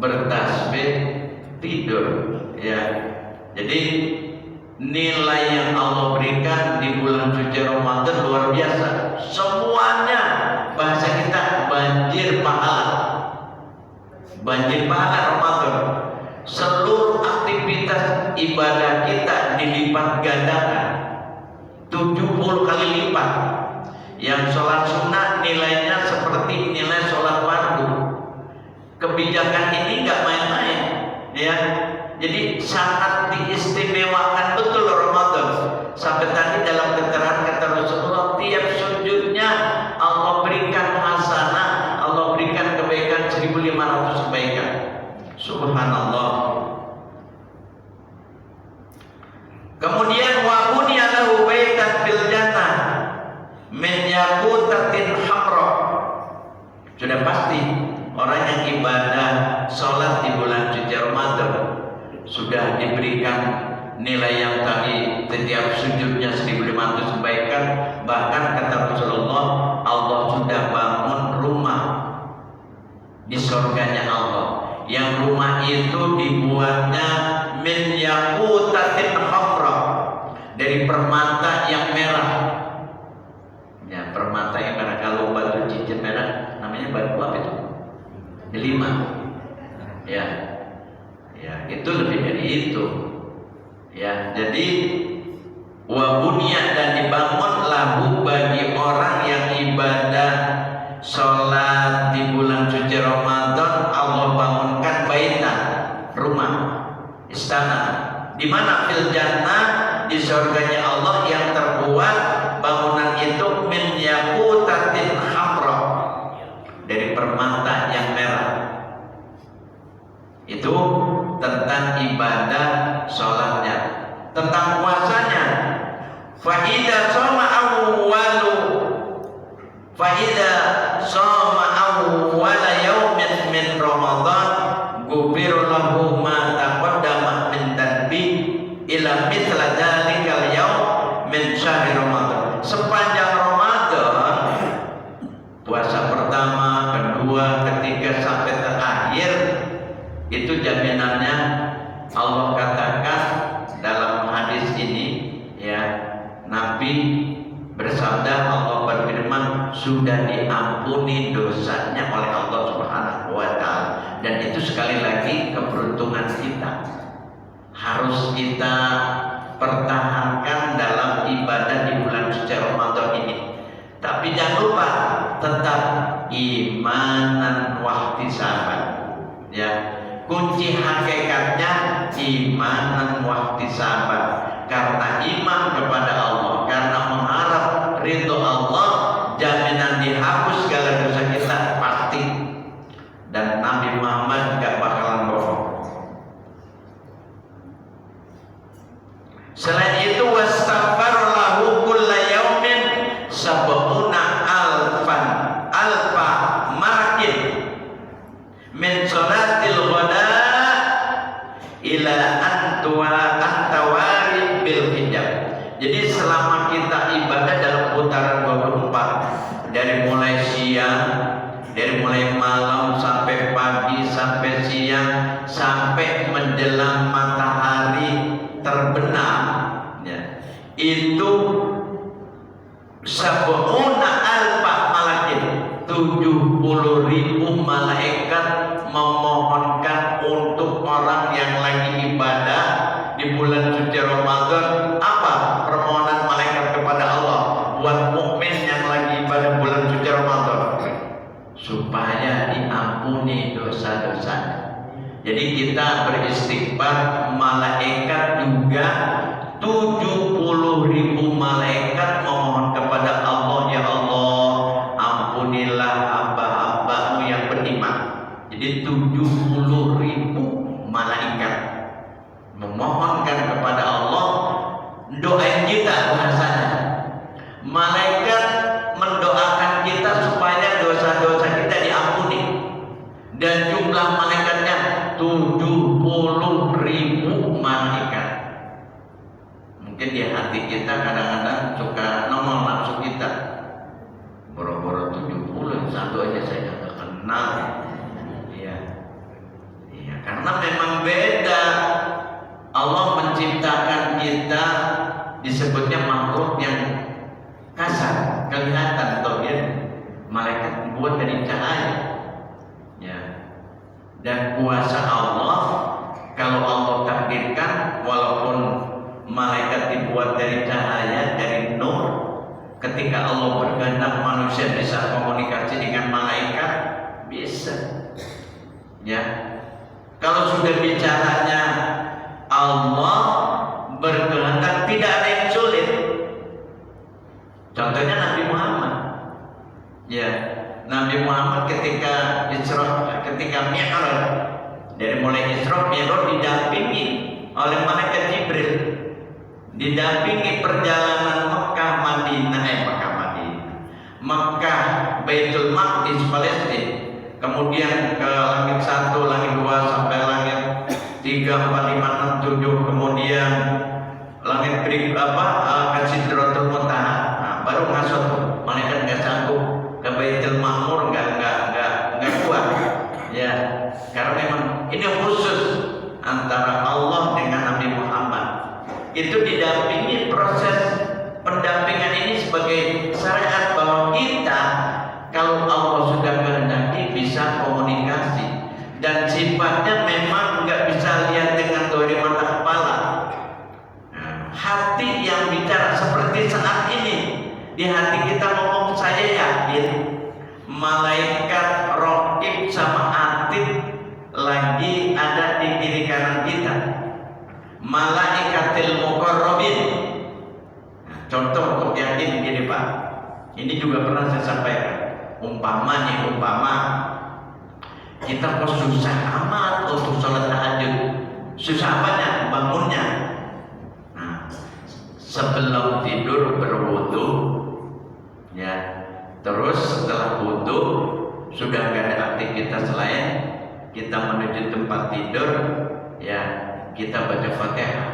bertasbih, tidur, ya. Jadi nilai yang Allah berikan di bulan suci Ramadan luar biasa. Semuanya bahasa kita banjir pahala. Banjir pahala Ramadan. Seluruh aktivitas ibadah kita dilipat gandakan 70 kali lipat. Yang sholat sunnah nilainya seperti nilai sholat fardu. Kebijakan ini nggak main-main, ya. Jadi sangat diistimewakan betul Ramadan. Sampai tadi dalam keterangan kata Rasulullah, tiap sujudnya Allah berikan hasanah, Allah berikan kebaikan 1500 kebaikan. Subhanallah. Kemudian wa bunya lahu baitan fil jannah min yaqutatin hamra. Sudah pasti orang yang ibadah sholat di bulan suci Ramadan sudah diberikan nilai yang tadi setiap sujudnya 1500 kebaikan. Bahkan kata Rasulullah, Allah sudah bangun rumah di surganya Allah, yang rumah itu dibuatnya min yaqutatin hamra, dari permata yang merah. Ya, permata yang merah. Kalau batu cincin merah namanya batu apa itu? Delima. Ya, ya, itu lebih dari itu. Ya, jadi wabunia, dan dibangun lahu bagi orang yang ibadah sholat di bulan suci Ramadan, Allah bangunkan baitan, rumah, istana. Di mana? Fil jannah, di surganya Allah, yang terbuat bangunan itu min yaqutatin hamra, dari permata yang merah. Itu tentang ibadah sholatnya. Tentang puasanya, fa'idha soma awwalu yaumin min Ramadan gufir lahu ma taqaddama min dhanbi ila mithla dzalikal yaum min syahri Ramadan. Sepanjang Ramadan, puasa pertama, kedua, ketiga sampai terakhir, itu jaminannya Allah katakan dalam hadis ini, ya, Nabi bersabda, Allah berfirman, sudah diampuni dosanya oleh Allah Subhanahu wa Ta'ala. Dan itu sekali lagi keberuntungan kita, harus kita pertahankan dalam ibadah di bulan suci Ramadan ini. Tapi jangan lupa tetap imanan wahtisaban, ya. Kunci hakikatnya imanan wahtisaban, karena iman kepada Allah, karena mengharap ridho Allah, jaminan dihapus segala dosa kita pasti. Dan Nabi Muhammad gak bakalan bohong. Selain itu, wastaghfar lahu kulla yaumin sab'una alfa marakin min sholatil ghada ila antawari bil hijab. Jadi selama kita ibadah dalam putaran 24, dari mulai siang, dari mulai malam sampai pagi, sampai siang, sampai menjelang matahari terbenam, ya, itu sab'una alfa malakin, 70.000 malaikat memohonkan untuk orang yang lagi ibadah di bulan suci Ramadan. Apa permohonan malaikat kepada Allah buat mukmin yang lagi ibadah bulan suci Ramadan? Supaya diampuni dosa-dosanya. Jadi kita beristighfar, malaikat juga 70.000 malaikat memohon kepada Allah, ya Allah, ampunilah hamba-hambamu yang beriman. Jadi 70.000 malaikat memohonkan kepada Allah, doain kita bahasanya. Malaikat mendoakan kita supaya dosa-dosa kita diampuni. Dan jumlah malaikatnya 70.000 malaikat. Mungkin di hati kita kadang-kadang suka nomor nafsu kita, boro-boro 70, satu aja saya nggak kenal. Iya, Karena memang beda. Allah menciptakan kita disebutnya makhluk yang kasar, kelihatan tohir. Malaikat dibuat dari cahaya. Ya. Dan kuasa Allah, kalau Allah takdirkan, walaupun malaikat dibuat dari cahaya, dari nur, ketika Allah berkehendak manusia bisa komunikasi dengan malaikat, bisa. Ya. Kalau sudah bicaranya Allah berkehendak, tidak ada yang sulit. Contohnya Nabi Muhammad. Ya, Nabi Muhammad ketika Isra, ketika Mi'raj, dari mulai Isra Mi'raj didampingi oleh malaikat Jibril, didampingi perjalanan Mekah Madinah, Mekah Baitul Maqdis Palestina, kemudian ke langit 1, langit 2 sampai langit 3, 4, 5, 6, 7, kemudian langit ke Sidratul Muntaha. Nah, baru masuk malaikat nggak sanggup ke Baitul Ma'mur, nggak kuat. Ya, karena memang ini khusus antara Allah dengan Nabi Muhammad. Itu didampingi, proses pendampingan ini sebagai syariat bahwa kita kalau Allah sudah kehendaki bisa komunikasi, dan sifatnya memang nggak bisa lihat dengan dari mata kepala. Hati yang bicara seperti saat ini, di hati kita ngomong, saya yakin malaikat Raqib sama Atid lagi ada di kiri kanan kita, malaikatil muqarrabin. Contoh untuk yakin begini Pak, ini juga pernah saya sampaikan. Umpama kita kok susah amat untuk sholat tahajud, susah apanya? Bangunnya. Nah, sebelum tidur berwudu, ya, terus setelah wudu sudah nggak ada aktivitas lain, kita menuju tempat tidur, ya, kita baca Fatihah.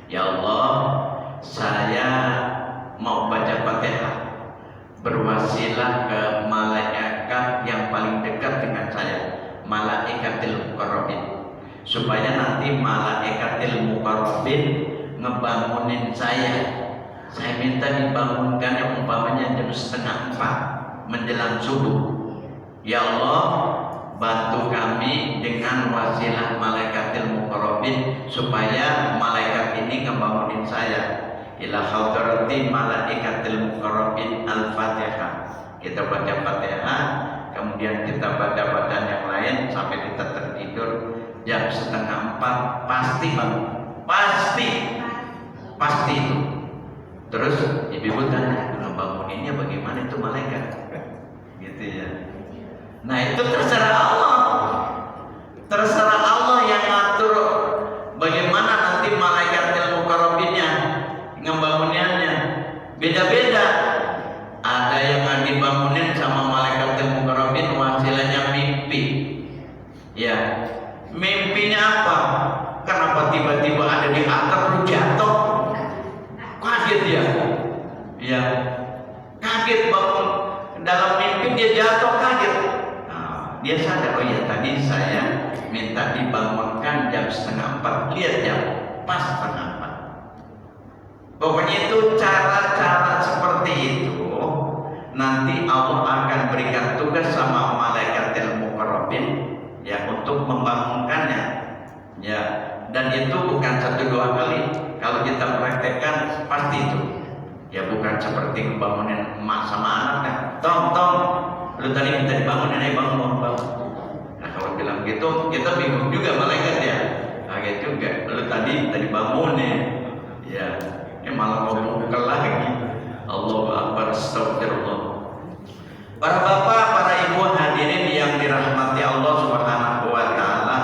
Ya Allah, saya mau baca Fatihah, berwasilah ke malaikat yang paling dekat dengan saya, malaikatil muqarrabin, supaya nanti malaikatil muqarrabin ngebangunin saya. Saya minta dibangunkan yang umpamanya jam 3:30 menjelang subuh. Ya Allah, bantu kami dengan wasilah malaikatil muqarrabin supaya malaikat ini ngebangunin saya. Ila hadrati malaikatil muqarrabin al-Fatihah. Kita baca Fatihah, kemudian kita baca bacaan yang lain sampai kita tertidur. Jam 3:30 pasti bangun, pasti itu. Terus ibu tanya, banguninnya bagaimana itu malaikat? Gitu ya. Nah, itu terserah Allah. Terserah Allah yang ngatur bagaimana nanti malaikatil muqarrabinnya ngebangunannya. Beda-beda. Ada yang dibangunin sama malaikatil muqarrabin wasilahnya mimpi. Ya. Mimpinya apa? Kenapa tiba-tiba ada di atap lu jatuh? Kaget dia. Ya. Kaget bangun. Dalam mimpi dia jatuh, kaget. Nah, dia sadar, oh ya tadi saya minta dibangunkan jam 3:30. Lihat jam, pas 3:30. Pokoknya itu cara-cara seperti itu. Nanti Allah akan berikan tugas sama malaikatil muqarrabin, ya, untuk membangunkannya. Ya, dan itu bukan 1-2 kali. Kalau kita praktekkan pasti itu. Ya, bukan seperti ngebangunin emak sama anaknya. Tong, lu tadi minta dibangunin, ayo bangun. Nah, kalau bilang gitu, kita bingung juga malaikat ya. Kaget juga. Lu tadi minta dibangunin, ya, malah ngomong lagi. Allahu Akbar, astagfirullah. Para bapak, para ibu hadirin yang dirahmati Allah Subhanahu wa taala,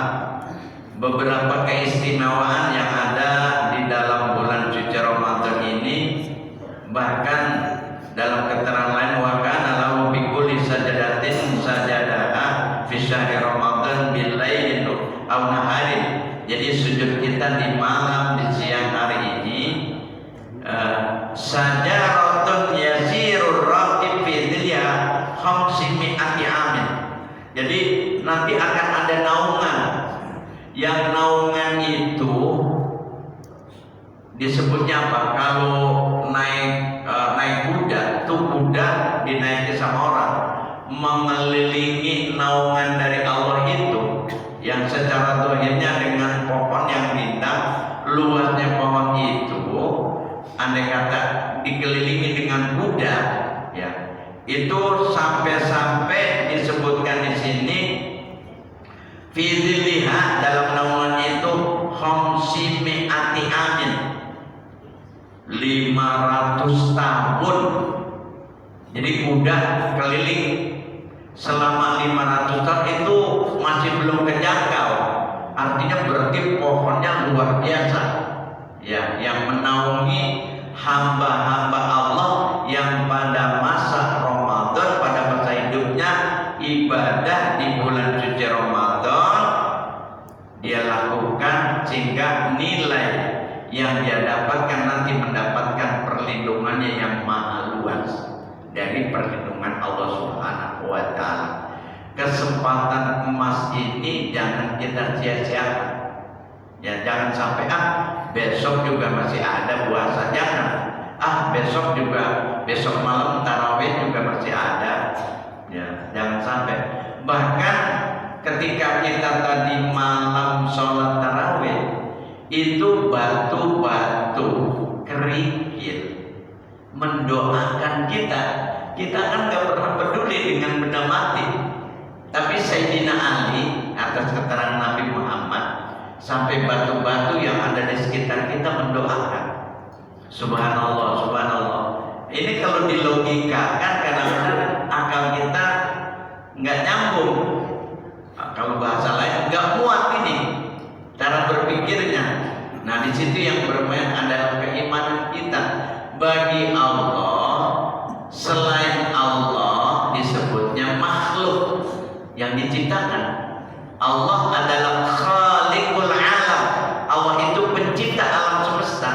beberapa keistimewaan yang ada di dalam bulan suci Ramadan ini, bahkan dalam keterangan lain, wa kana lahu bi kulli sajadatin sajadaha fi syahri Ramadan bil lailin aw naharin. Jadi sujud kita di malam, di siang hari ini, sajaratun yasirur raqib fi dhilya 500 amin. Jadi nanti akan ada naungan Yang naungan itu disebutnya apa? Kalau naik kuda, tuh kuda dinaiki sama orang, mengelilingi naungan dari Allah itu, yang secara dohirnya dengan pohon yang rindang, luasnya pohon itu, andai kata dikelilingi dengan kuda, ya, itu sampai disebutkan di sini, fiziliha, dalam naungan itu khamsi mi'ati amin, 500 tahun. Jadi kuda keliling selama 500 tahun itu masih belum kejangkau. Artinya berarti pohonnya luar biasa, ya, yang menaungi hamba-hamba Allah yang pada masa Ramadan, pada masa hidupnya ibadah di bulan suci Ramadan dia lakukan, sehingga nilai yang dia dapatkan nanti mendapatkan perlindungannya yang maha luas dari perlindungan Allah Subhanahu wa Ta'ala. Kesempatan emas ini jangan kita sia-siakan, ya. Jangan sampai besok juga masih ada puasa, jangan. Besok malam tarawih juga masih ada, ya. Jangan sampai. Bahkan ketika kita tadi malam sholat tarawih, itu batu-batu kerikil mendoakan kita. Kita kan gak pernah peduli dengan benda mati, tapi Sayyidina Ali atas keterangan Nabi Muhammad, sampai batu-batu yang ada di sekitar kita mendoakan. Subhanallah, subhanallah. Ini kalau dilogikakan, kadang-kadang akal kita nggak nyambung. Kalau bahasa lain nggak muat ini cara berpikirnya. Nah, di situ yang bermain adalah keimanan kita. Bagi Allah, selain Allah disebutnya makhluk yang diciptakan. Allah adalah khaliqul alam. Allah itu pencipta alam semesta.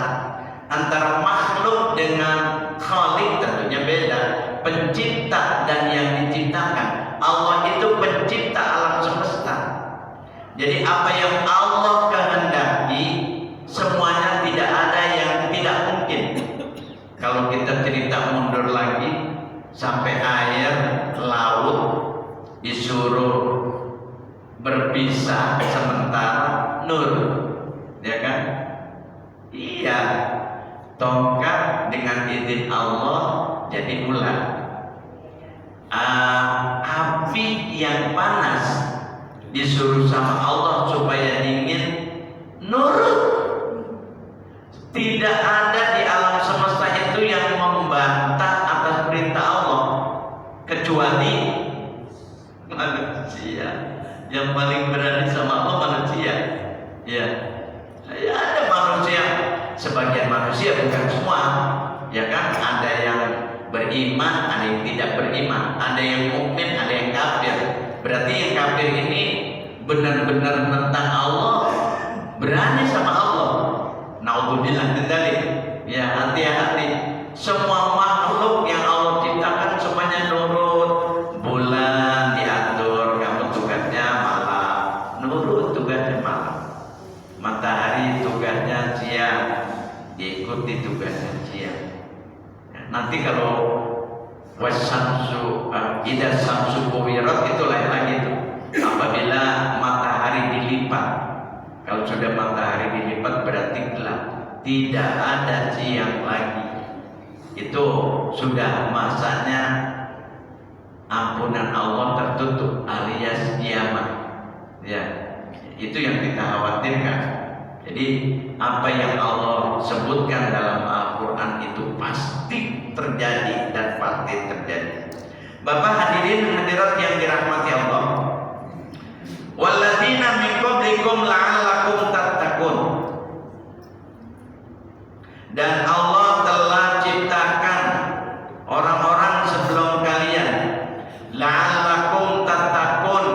Antara makhluk dengan khaliq tentunya beda. Pencipta dan yang diciptakan. Allah itu pencipta alam semesta. Jadi apa yang Allah kehendaki, semuanya tidak ada yang tidak mungkin. Kalau kita cerita mundur lagi, sampai air laut disuruh berpisah sementara nur, ya kan? Iya, tongkat dengan izin Allah jadi ular. Api yang panas disuruh sama Allah supaya dingin, nurut. Tidak ada di alam semesta itu yang membantah atas perintah Allah kecuali manusia. Yang paling berani sama Allah manusia. Ya, ada manusia, sebagian manusia, bukan semua, ya kan? Ada yang beriman, ada yang tidak beriman, ada yang mukmin, ada yang kafir. Berarti yang kafir ini benar-benar tentang Allah, berani sama Allah. Naudzubillah min dzalik. Ya, hati-hati. Semua makhluk yang Allah ciptakan semuanya nurut. Bulan diatur, kamu tugasnya malam, nurut tugasnya malam. Matahari tugasnya siang, diikuti tugasnya siang. Ya, nanti kalau wasamsu idza samsu kuwirat itu lain lagi tuh. Apabila matahari dilipat, kalau sudah matahari dilipat berarti gelap, tidak ada siang lagi. Itu sudah masanya ampunan Allah tertutup alias kiamat. Ya, itu yang kita khawatirkan. Jadi apa yang Allah sebutkan dalam Al-Quran itu pasti terjadi dan pasti terjadi. Bapak hadirin hadirat yang dirahmati Allah, walladzina min qablikum la'allakum tattaqun. Dan Allah telah ciptakan orang-orang sebelum kalian, la'allakum tattaqun,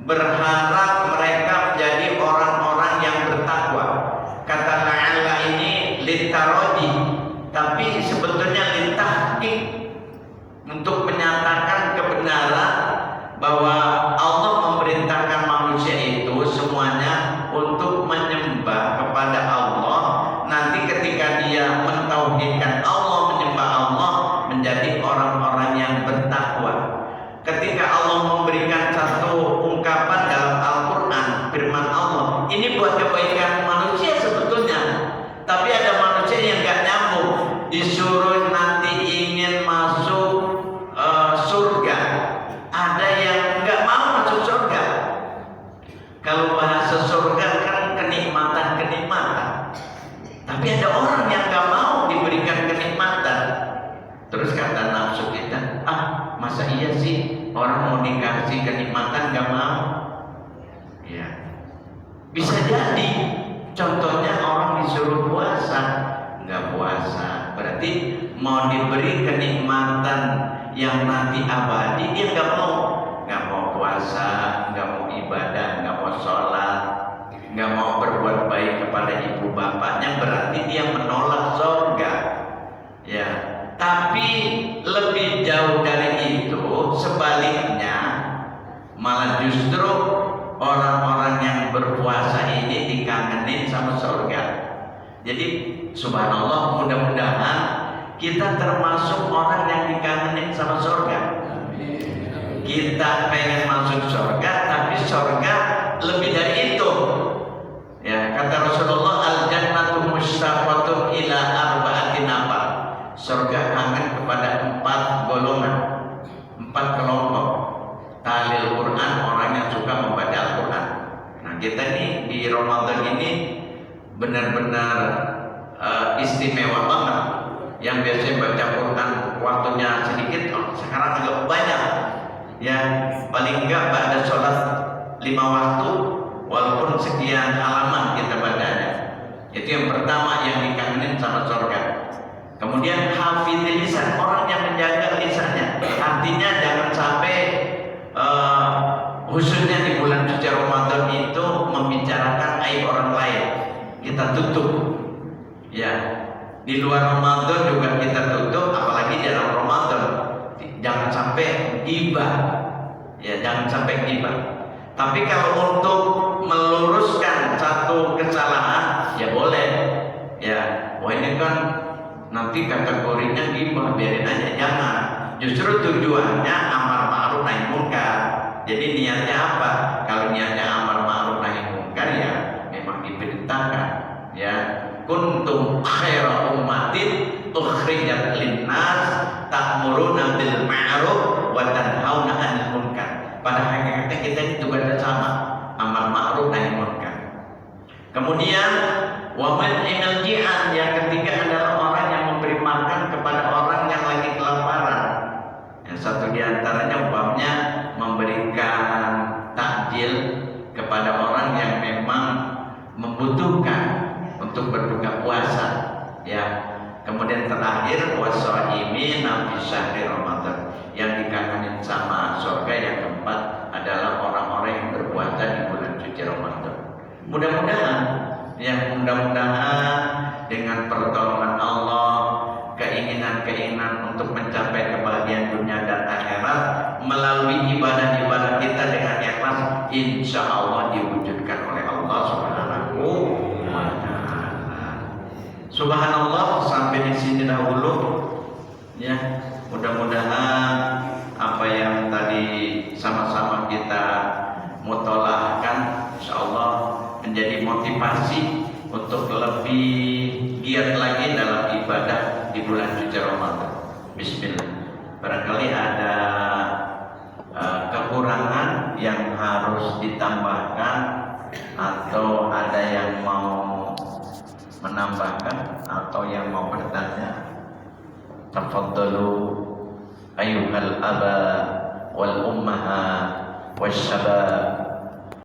berharap mereka menjadi orang-orang yang bertakwa. Kata la'alla ini litarodi, tapi sebetulnya litahqiq, untuk menyatakan kebenaran bahwa Allah memerintahkan manusia itu semuanya Ya. Bisa jadi contohnya orang disuruh puasa, nggak puasa, berarti mau diberi kenikmatan yang nanti abadi, dia nggak mau puasa, nggak mau ibadah, nggak mau sholat, nggak mau berbuat baik kepada ibu bapaknya, berarti dia menolak surga. Ya, tapi lebih jauh dari itu, sebaliknya malah justru orang-orang yang berpuasa ini dikangenin sama surga. Jadi subhanallah, mudah-mudahan kita termasuk orang yang dikangenin sama surga. Kita pengen masuk surga, tapi surga lebih dari itu. Ya, kata Rasulullah, al-jannatu mushtaqatun ila arba'ati nafar. Surga kangen kepada 4 golongan, 4 kelompok. Talil Quran, orang yang suka membaca Al-Quran. Nah, kita nih di Ramadan ini benar-benar istimewa banget. Yang biasanya baca Quran waktunya sedikit, sekarang agak banyak. Ya, paling enggak pada sholat 5 waktu, walaupun sekian halaman kita bacanya. Itu yang pertama yang dikangenin sama surga. Kemudian hafidhil lisan, orang yang menjaga lisannya. Artinya jangan sampai khususnya di bulan suci Ramadan itu membicarakan aib orang lain. Kita tutup. Ya, di luar Ramadan juga kita tutup, apalagi dalam Ramadan. Jangan sampai ghibah. Ya, jangan sampai ghibah. Tapi kalau untuk meluruskan satu kesalahan, ya boleh. Ya, wah ini kan nanti kategorinya ghibah, biarin aja, jangan. Justru tujuannya amar ma'ruf nahi munkar. Jadi niatnya apa? Kalau niatnya amar ma'ruf nahi munkar, ya memang diperintahkan. Ya, kuntum khaira ummatin ukhrijat linnas ta'muruna bil ma'ruf wa tanhauna 'anil munkar. Pada hakikatnya kita ini tugasnya sama, amar ma'ruf nahi munkar. Kemudian wa man'il ji'an, yang ketiga adalah orang yang memberi makan kepada orang yang lagi kelaparan. Yang satu diantaranya umpamanya memberikan takjil kepada orang yang memang membutuhkan untuk berbuka puasa. Ya. Kemudian terakhir wasaimin fi syahri Ramadan, yang dikangenin sama surga. Yang keempat adalah orang-orang yang berpuasa di bulan suci Ramadan. Mudah-mudahan, ya mudah-mudahan dengan pertolongan Allah, keinginan-keinginan untuk mencapai kebahagiaan dunia dan akhirat melalui ibadah-ibadah kita dengan ikhlas, insya Allah diwujudkan oleh Allah Subhanahu wa Ta'ala. Subhanallah, sampai di sini dahulu. Ya, mudah-mudahan apa yang tadi sama-sama kita mutolahkan, insya Allah menjadi motivasi untuk lebih giat lagi dalam ibadah di bulan suci Ramadan. Bismillah. Barangkali ada kekurangan yang harus ditambahkan, atau ada yang mau menambahkan, atau yang mau bertanya. Tafadhalu ayyuhal aba wal ummaha wasyabab